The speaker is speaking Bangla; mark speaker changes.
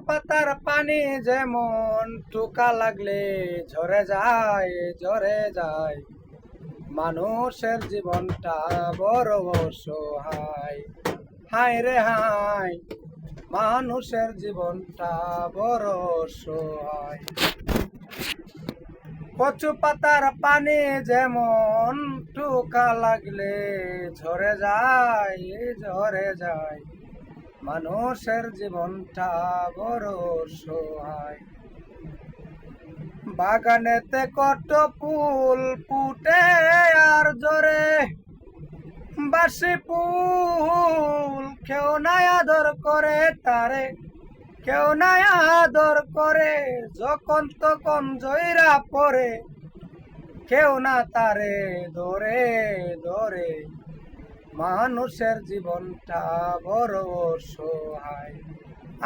Speaker 1: পাতার পানি যেমন টোকা লাগলে ঝরে যায়, মানুষের জীবনটা বড় অসহায়। হায় রে হায়, মানুষের জীবনটা বড় অসহায়। কচু পাতার পানি যেমন টোকা লাগলে ঝরে যায়, মানুষের জীবনটা বড় অসহায়। বাগানেতে কত ফুল ফুটে আর জরে, বাসি ফুল কেউ নাই আদর করে তারে, কেউ নাই আদর করে, যখন তখন জয়রা পড়ে, কেউ না তারে ধরে ধরে, মানুষের জীবনটা বড় অসহায়।